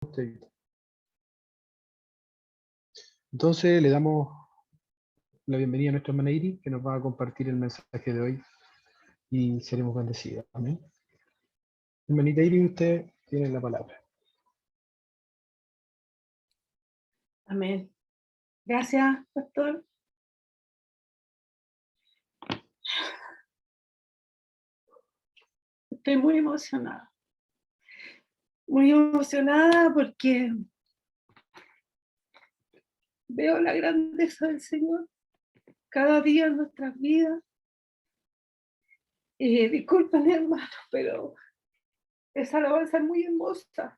usted. Entonces le damos la bienvenida a nuestra hermana Iris, que nos va a compartir el mensaje de hoy y seremos bendecidos. Amén. Hermanita Iris, usted tiene la palabra. Amén. Gracias, pastor. Estoy muy emocionada. Muy emocionada porque veo la grandeza del Señor cada día en nuestras vidas. Y disculpen, hermano, pero esa alabanza es muy hermosa.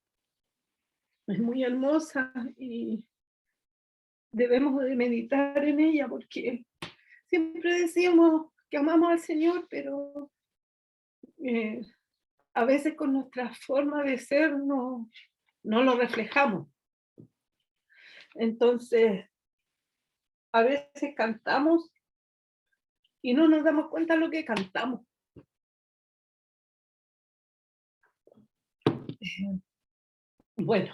Es muy hermosa y debemos de meditar en ella porque siempre decimos que amamos al Señor, pero a veces con nuestra forma de ser no lo reflejamos. Entonces, a veces cantamos y no nos damos cuenta de lo que cantamos. Bueno,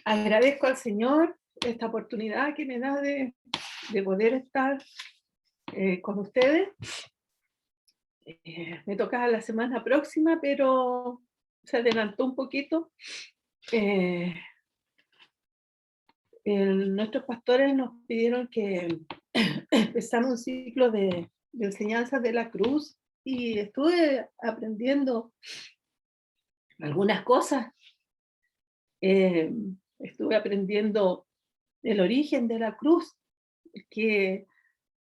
agradezco al Señor esta oportunidad que me da de poder estar con ustedes. Me toca la semana próxima, pero se adelantó un poquito. Nuestros pastores nos pidieron que empezara un ciclo de enseñanzas de la cruz y estuve aprendiendo algunas cosas. Estuve aprendiendo el origen de la cruz, que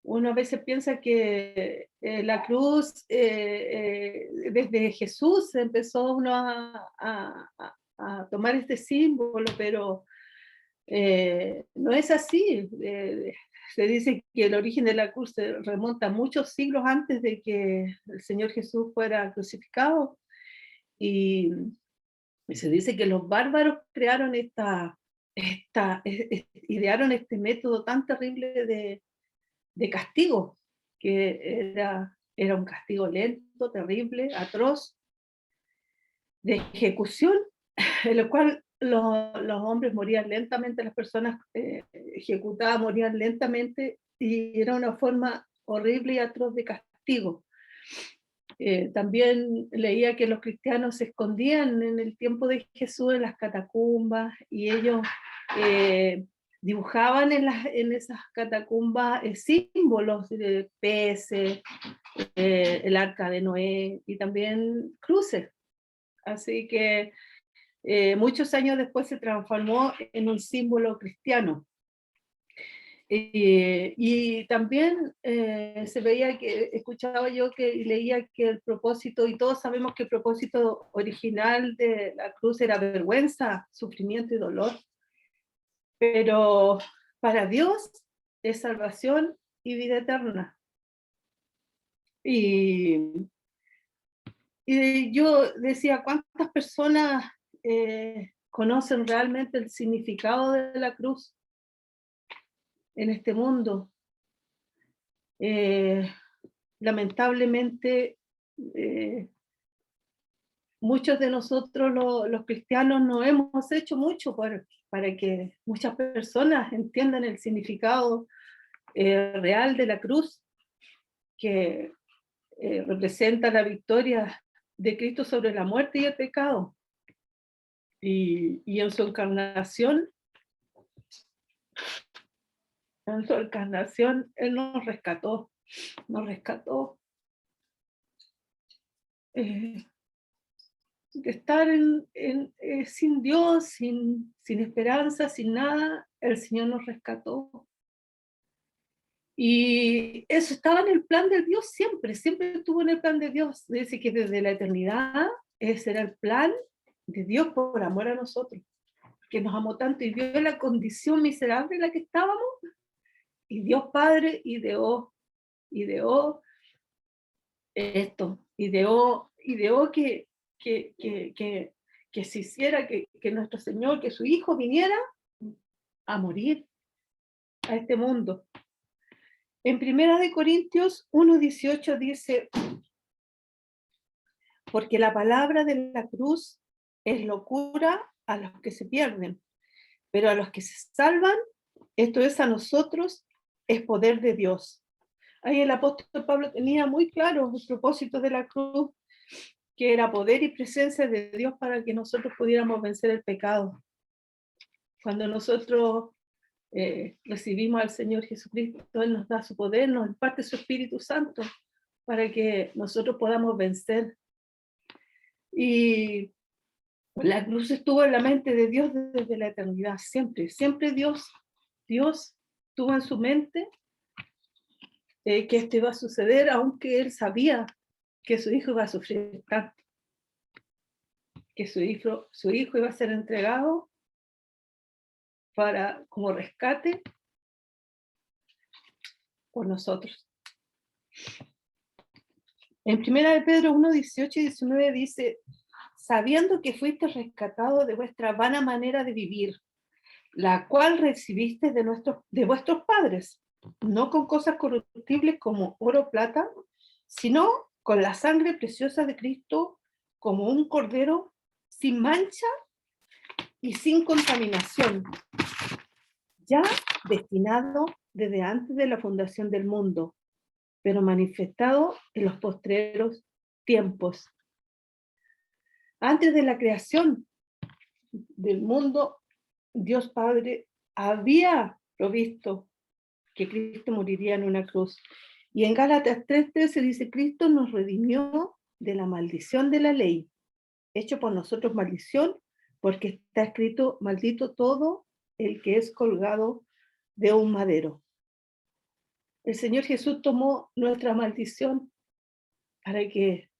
uno a veces piensa que la cruz, desde Jesús empezó uno a tomar este símbolo, pero no es así. Se dice que el origen de la cruz se remonta muchos siglos antes de que el Señor Jesús fuera crucificado, y se dice que los bárbaros crearon idearon este método tan terrible de castigo, que era un castigo lento, terrible, atroz, de ejecución, en lo cual los hombres morían lentamente, las personas ejecutadas morían lentamente, y era una forma horrible y atroz de castigo. También leía que los cristianos se escondían en el tiempo de Jesús en las catacumbas, y ellos dibujaban en esas catacumbas símbolos de peces, el arca de Noé y también cruces. Así que muchos años después se transformó en un símbolo cristiano. Y también se veía que, escuchaba yo que leía que el propósito, y todos sabemos que el propósito original de la cruz era vergüenza, sufrimiento y dolor, pero para Dios es salvación y vida eterna. Y yo decía, ¿cuántas personas conocen realmente el significado de la cruz en este mundo? Lamentablemente, muchos de nosotros los cristianos no hemos hecho mucho para que muchas personas entiendan el significado real de la cruz, que representa la victoria de Cristo sobre la muerte y el pecado. Y en su encarnación, Él nos rescató. De estar sin Dios, sin esperanza, sin nada. El Señor nos rescató. Y eso estaba en el plan de Dios siempre estuvo en el plan de Dios. Dice que desde la eternidad ese era el plan de Dios por amor a nosotros, que nos amó tanto y vio la condición miserable en la que estábamos, y Dios Padre ideó esto, ideó que se hiciera, que nuestro Señor, que su Hijo viniera a morir a este mundo. En 1 Corintios 1:18 dice: porque la palabra de la cruz es locura a los que se pierden, pero a los que se salvan, esto es a nosotros, es poder de Dios. Ahí el apóstol Pablo tenía muy claro el propósito de la cruz, que era poder y presencia de Dios para que nosotros pudiéramos vencer el pecado. Cuando nosotros recibimos al Señor Jesucristo, Él nos da su poder, nos imparte su Espíritu Santo para que nosotros podamos vencer. Y la cruz estuvo en la mente de Dios desde la eternidad, siempre, siempre Dios tuvo en su mente que esto iba a suceder, aunque Él sabía que su hijo iba a sufrir tanto, que su hijo iba a ser entregado como rescate por nosotros. En 1 de Pedro 1, 18 y 19 dice, sabiendo que fuiste rescatado de vuestra vana manera de vivir, la cual recibiste de vuestros padres, no con cosas corruptibles como oro o plata, sino con la sangre preciosa de Cristo, como un cordero sin mancha y sin contaminación, ya destinado desde antes de la fundación del mundo, pero manifestado en los postreros tiempos. Antes de la creación del mundo, Dios Padre había provisto que Cristo moriría en una cruz. Y en Gálatas 3:13 dice, Cristo nos redimió de la maldición de la ley, hecho por nosotros maldición, porque está escrito, maldito todo el que es colgado de un madero. El Señor Jesús tomó nuestra maldición para que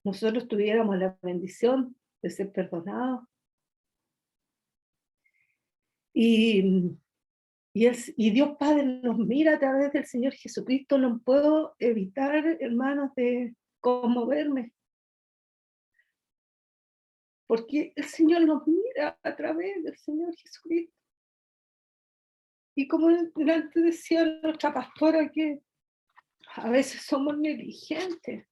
nosotros tuviéramos la bendición de ser perdonados. Y Dios Padre nos mira a través del Señor Jesucristo. No puedo evitar, hermanos, de conmoverme, porque el Señor nos mira a través del Señor Jesucristo. Y como antes decía nuestra pastora, que a veces somos negligentes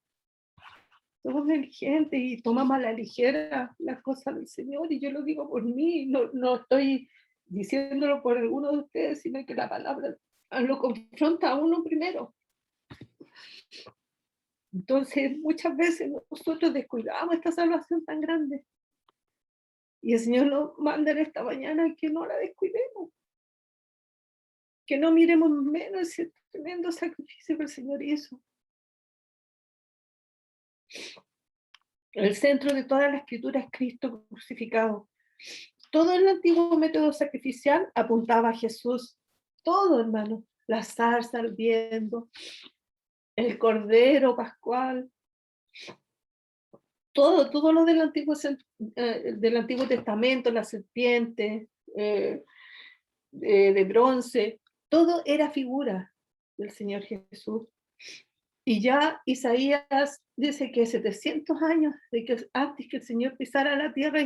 y tomamos a la ligera las cosas del Señor, y yo lo digo por mí, no estoy diciéndolo por alguno de ustedes, sino que la palabra lo confronta a uno primero. Entonces, muchas veces nosotros descuidamos esta salvación tan grande. Y el Señor nos manda en esta mañana que no la descuidemos, que no miremos menos ese tremendo sacrificio que el Señor hizo. El centro de toda la escritura es Cristo crucificado. Todo el antiguo método sacrificial apuntaba a Jesús. Todo, hermano. La zarza ardiendo, el cordero pascual, todo lo del Antiguo Testamento, la serpiente de bronce, todo era figura del Señor Jesús. Y ya Isaías dice que 700 años antes que el Señor pisara la tierra,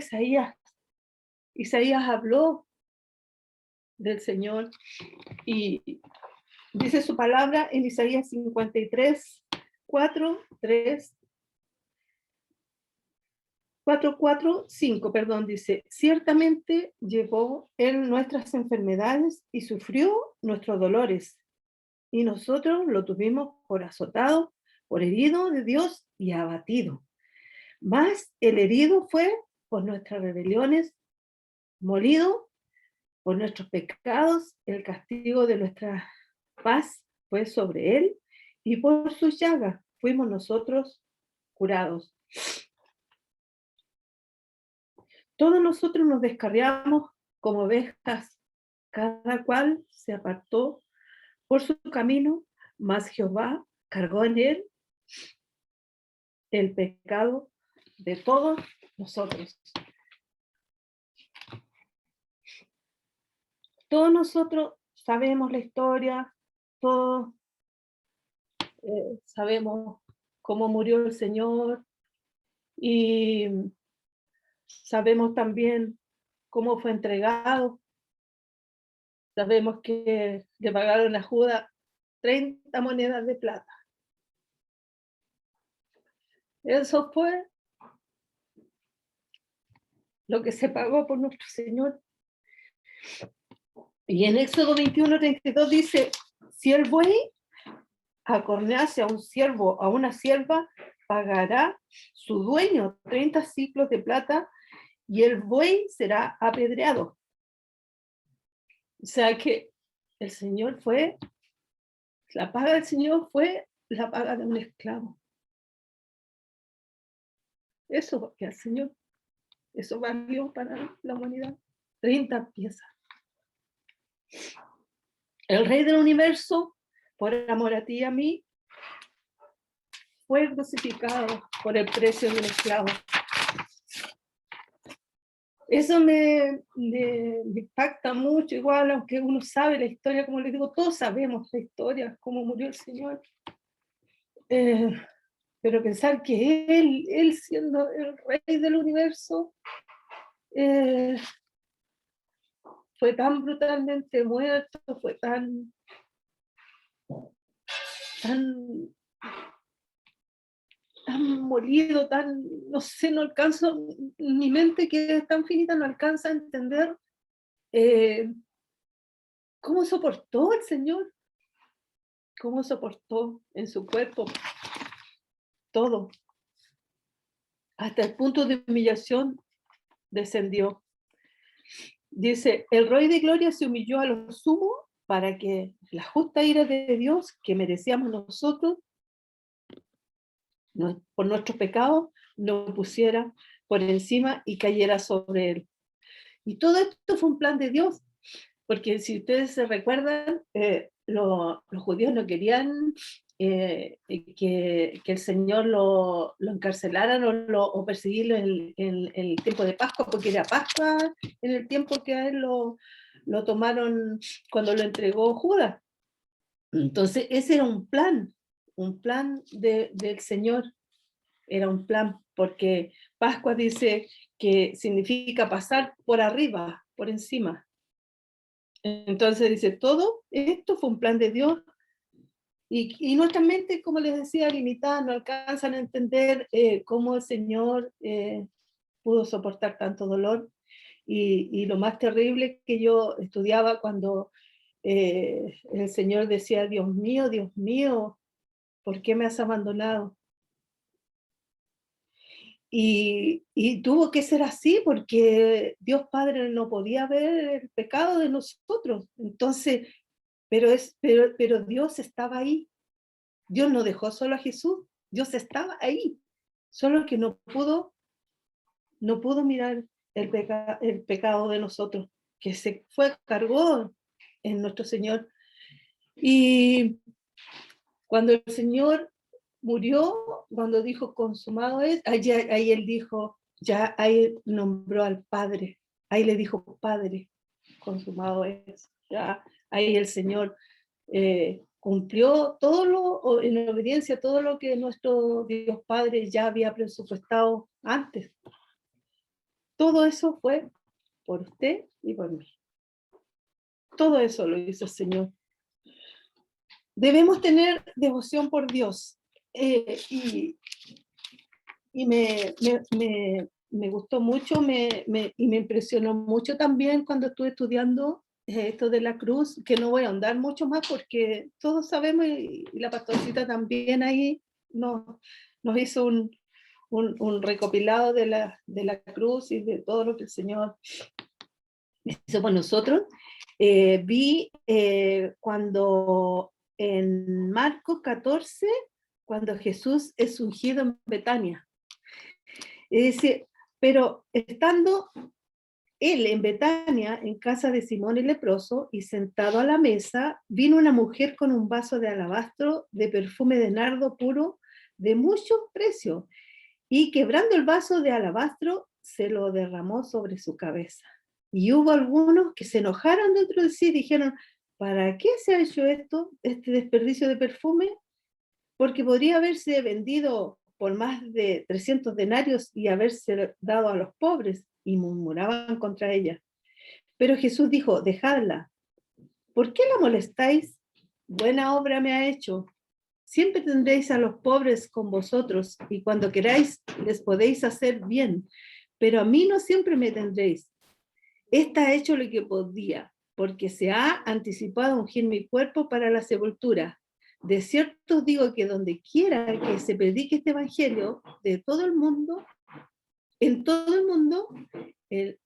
Isaías habló del Señor y dice su palabra en Isaías 53, 4, 3, 4, 5, perdón, dice, ciertamente llevó él nuestras enfermedades y sufrió nuestros dolores, y nosotros lo tuvimos por azotado, por herido de Dios y abatido. Mas el herido fue por nuestras rebeliones, molido por nuestros pecados, el castigo de nuestra paz fue sobre él, y por sus llagas fuimos nosotros curados. Todos nosotros nos descarriamos como ovejas, cada cual se apartó por su camino, mas Jehová cargó en él el pecado de todos nosotros. Todos nosotros sabemos la historia, todos sabemos cómo murió el Señor y sabemos también cómo fue entregado. Sabemos que le pagaron a Judas 30 monedas de plata. Eso fue lo que se pagó por nuestro Señor. Y en Éxodo 21:32 dice, si el buey acornease a un siervo o a una sierva, pagará su dueño 30 siclos de plata y el buey será apedreado. O sea que el Señor fue, la paga del Señor fue la paga de un esclavo. Eso que al Señor, eso valió para la humanidad. 30 piezas. El Rey del Universo, por amor a ti y a mí, fue crucificado por el precio de un esclavo. Eso me impacta mucho, igual, aunque uno sabe la historia, como les digo, todos sabemos la historia, cómo murió el Señor. Pero pensar que él siendo el Rey del Universo, fue tan brutalmente muerto, fue tan molido, no sé, no alcanzo, mi mente que es tan finita no alcanza a entender cómo soportó el Señor, cómo soportó en su cuerpo todo, hasta el punto de humillación descendió. Dice, el Rey de Gloria se humilló a lo sumo para que la justa ira de Dios que merecíamos nosotros por nuestros pecados lo pusiera por encima y cayera sobre él. Y todo esto fue un plan de Dios, porque si ustedes se recuerdan, los judíos no querían que el Señor lo encarcelaran o perseguirlo en el tiempo de Pascua, porque era Pascua en el tiempo que a él lo tomaron cuando lo entregó Judas. Entonces ese era un plan del Señor, era un plan, porque Pascua dice que significa pasar por arriba, por encima. Entonces dice, todo esto fue un plan de Dios, y nuestra mente, como les decía, limitada, no alcanzan a entender cómo el Señor pudo soportar tanto dolor, y lo más terrible que yo estudiaba cuando el Señor decía, Dios mío, ¿por qué me has abandonado? Y tuvo que ser así porque Dios Padre no podía ver el pecado de nosotros. Entonces, pero Dios estaba ahí. Dios no dejó solo a Jesús. Dios estaba ahí. Solo que no pudo mirar el pecado de nosotros, que se cargó en nuestro Señor. Y cuando el Señor murió, cuando dijo consumado es, ahí él dijo, ya ahí nombró al Padre, ahí le dijo Padre, consumado es. Ya ahí el Señor cumplió en obediencia a todo lo que nuestro Dios Padre ya había presupuestado antes. Todo eso fue por usted y por mí. Todo eso lo hizo el Señor. Debemos tener devoción por Dios. Y me gustó mucho, y me impresionó mucho también cuando estuve estudiando esto de la cruz, que no voy a ahondar mucho más porque todos sabemos, y la pastorcita también ahí nos hizo un recopilado de la cruz y de todo lo que el Señor hizo por nosotros. Vi cuando en Marcos 14, cuando Jesús es ungido en Betania. Dice, pero estando él en Betania, en casa de Simón el leproso, y sentado a la mesa, vino una mujer con un vaso de alabastro de perfume de nardo puro de mucho precio, y quebrando el vaso de alabastro, se lo derramó sobre su cabeza. Y hubo algunos que se enojaron dentro de sí y dijeron, ¿para qué se ha hecho esto, este desperdicio de perfume? Porque podría haberse vendido por más de 300 denarios y haberse dado a los pobres, y murmuraban contra ella. Pero Jesús dijo, dejadla. ¿Por qué la molestáis? Buena obra me ha hecho. Siempre tendréis a los pobres con vosotros, y cuando queráis les podéis hacer bien, pero a mí no siempre me tendréis. Esta ha hecho lo que podía, porque se ha anticipado a ungir mi cuerpo para la sepultura. De cierto os digo que donde quiera que se predique este evangelio de todo el mundo, en todo el mundo,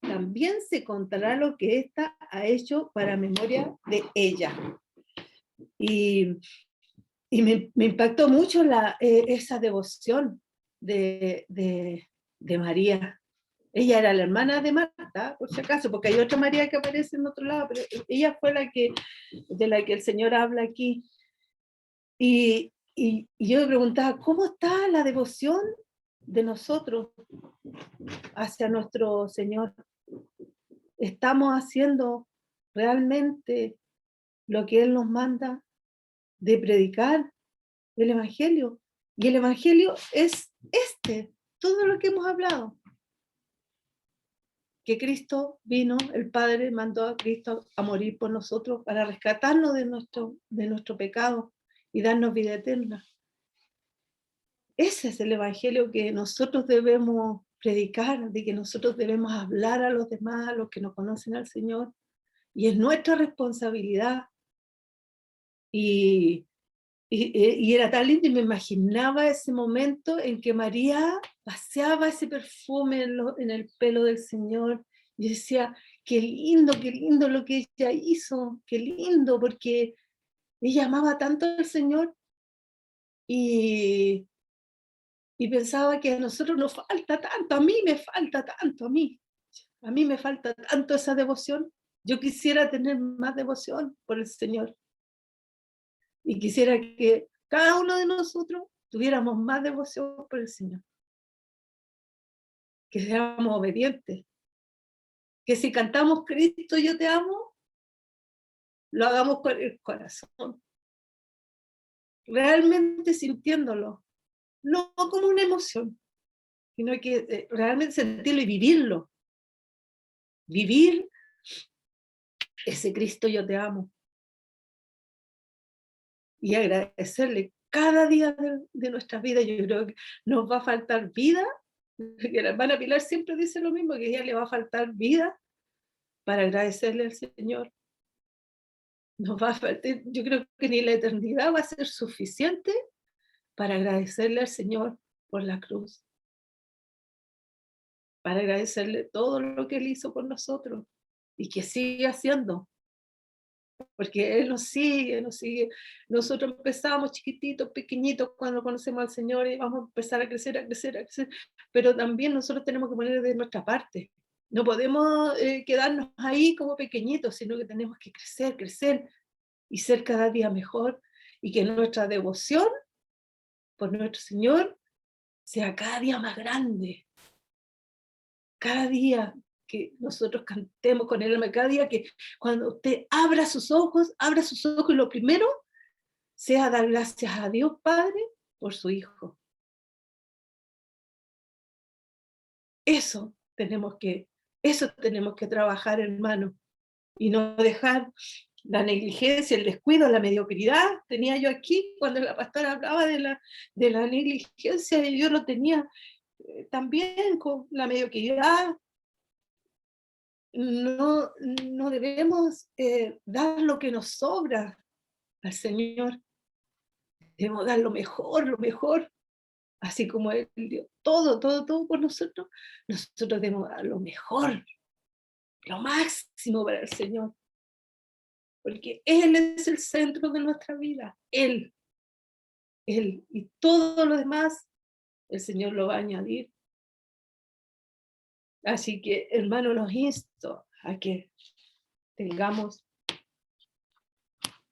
también se contará lo que ésta ha hecho para memoria de ella. Y me impactó mucho esa devoción de María. Ella era la hermana de Marta, por si acaso, porque hay otra María que aparece en otro lado, pero ella fue de la que el Señor habla aquí. Y yo me preguntaba, ¿cómo está la devoción de nosotros hacia nuestro Señor? ¿Estamos haciendo realmente lo que Él nos manda de predicar el Evangelio? Y el Evangelio es todo lo que hemos hablado. Que Cristo vino, el Padre mandó a Cristo a morir por nosotros para rescatarnos de nuestro pecado y darnos vida eterna. Ese es el Evangelio que nosotros debemos predicar, de que nosotros debemos hablar a los demás, a los que no conocen al Señor, y es nuestra responsabilidad. Y era tan lindo, y me imaginaba ese momento en que María paseaba ese perfume en el pelo del Señor, y decía, qué lindo lo que ella hizo, qué lindo, porque ella amaba tanto al Señor, y pensaba que a nosotros nos falta tanto, a mí me falta tanto, a mí me falta tanto esa devoción. Yo quisiera tener más devoción por el Señor, y quisiera que cada uno de nosotros tuviéramos más devoción por el Señor, que seamos obedientes, que si cantamos Cristo yo te amo, lo hagamos con el corazón, realmente sintiéndolo, no como una emoción, sino que realmente sentirlo y vivirlo, vivir ese Cristo yo te amo, y agradecerle cada día de nuestras vidas. Yo creo que nos va a faltar vida, que la hermana Pilar siempre dice lo mismo, que a ella le va a faltar vida para agradecerle al Señor. Nos va a faltar, yo creo que ni la eternidad va a ser suficiente para agradecerle al Señor por la cruz, para agradecerle todo lo que Él hizo por nosotros y que sigue haciendo, porque Él nos sigue, nos sigue. Nosotros empezamos chiquititos, pequeñitos, cuando conocemos al Señor, y vamos a empezar a crecer, a crecer, a crecer, pero también nosotros tenemos que poner de nuestra parte. No podemos quedarnos ahí como pequeñitos, sino que tenemos que crecer, crecer y ser cada día mejor, y que nuestra devoción por nuestro Señor sea cada día más grande. Cada día que nosotros cantemos con Él, cada día que cuando usted abra sus ojos y lo primero sea dar gracias a Dios Padre por su Hijo. Eso tenemos que trabajar, hermano, y no dejar la negligencia, el descuido, la mediocridad. Tenía yo aquí, cuando la pastora hablaba de la negligencia, y yo lo tenía también con la mediocridad. No debemos dar lo que nos sobra al Señor. Debemos dar lo mejor, así como Él dio todo por nosotros. Nosotros debemos dar lo mejor, lo máximo para el Señor, porque Él es el centro de nuestra vida. Él, y todo lo demás, el Señor lo va a añadir. Así que, hermano, los insto a que tengamos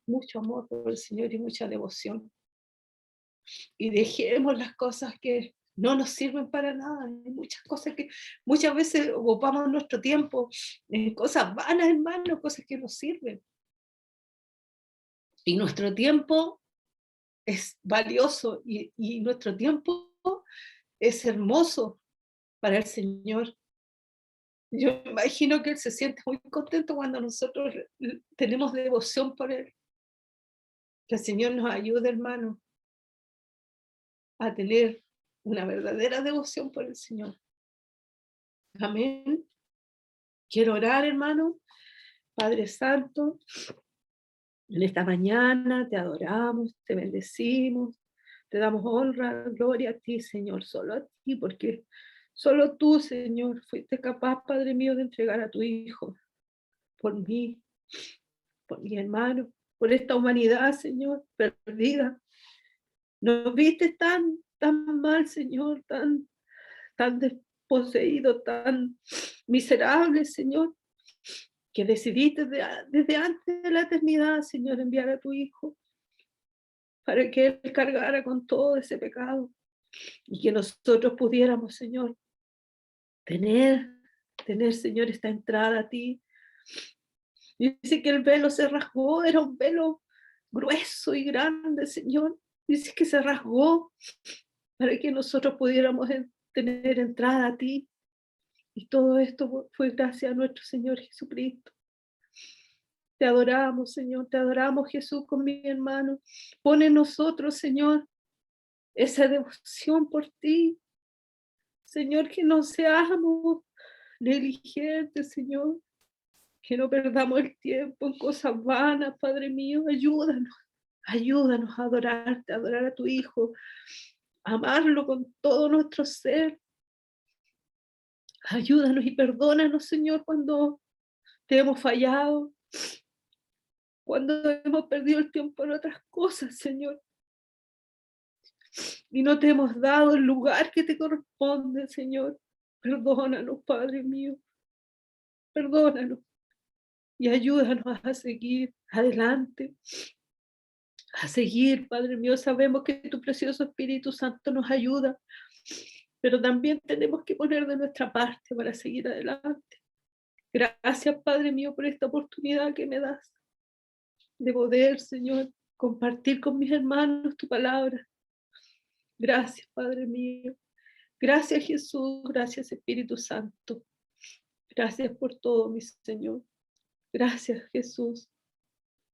mucho amor por el Señor y mucha devoción, y dejemos las cosas que no nos sirven para nada. Hay muchas cosas que muchas veces ocupamos nuestro tiempo en cosas vanas, hermano, cosas que nos sirven. Y nuestro tiempo es valioso, y nuestro tiempo es hermoso para el Señor. Yo imagino que Él se siente muy contento cuando nosotros tenemos devoción por Él. Que el Señor nos ayude, hermano, a tener una verdadera devoción por el Señor. Amén. Quiero orar, hermano. Padre Santo, en esta mañana te adoramos, te bendecimos, te damos honra, gloria a ti, Señor, solo a ti, porque solo tú, Señor, fuiste capaz, Padre mío, de entregar a tu Hijo por mí, por mi hermano, por esta humanidad, Señor, perdida. Nos viste tan mal, Señor, tan desposeído, tan miserable, Señor, que decidiste desde antes de la eternidad, Señor, enviar a tu Hijo para que Él cargara con todo ese pecado y que nosotros pudiéramos, Señor, tener, Señor, esta entrada a ti. Dice que el velo se rasgó, era un velo grueso y grande, Señor. Dice que se rasgó para que nosotros pudiéramos tener entrada a ti. Y todo esto fue gracias a nuestro Señor Jesucristo. Te adoramos, Señor, te adoramos, Jesús, con mi hermano. Pone en nosotros, Señor, esa devoción por ti. Señor, que no seamos negligentes, Señor, que no perdamos el tiempo en cosas vanas, Padre mío. Ayúdanos a adorarte, a adorar a tu Hijo, a amarlo con todo nuestro ser. Ayúdanos y perdónanos, Señor, cuando te hemos fallado, cuando hemos perdido el tiempo en otras cosas, Señor, y no te hemos dado el lugar que te corresponde, Señor. Perdónanos, Padre mío, perdónanos y ayúdanos a seguir adelante, a seguir, Padre mío. Sabemos que tu precioso Espíritu Santo nos ayuda, pero también tenemos que poner de nuestra parte para seguir adelante. Gracias, Padre mío, por esta oportunidad que me das de poder, Señor, compartir con mis hermanos tu palabra. Gracias, Padre mío. Gracias, Jesús. Gracias, Espíritu Santo. Gracias por todo, mi Señor. Gracias, Jesús.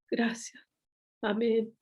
Gracias. Amén.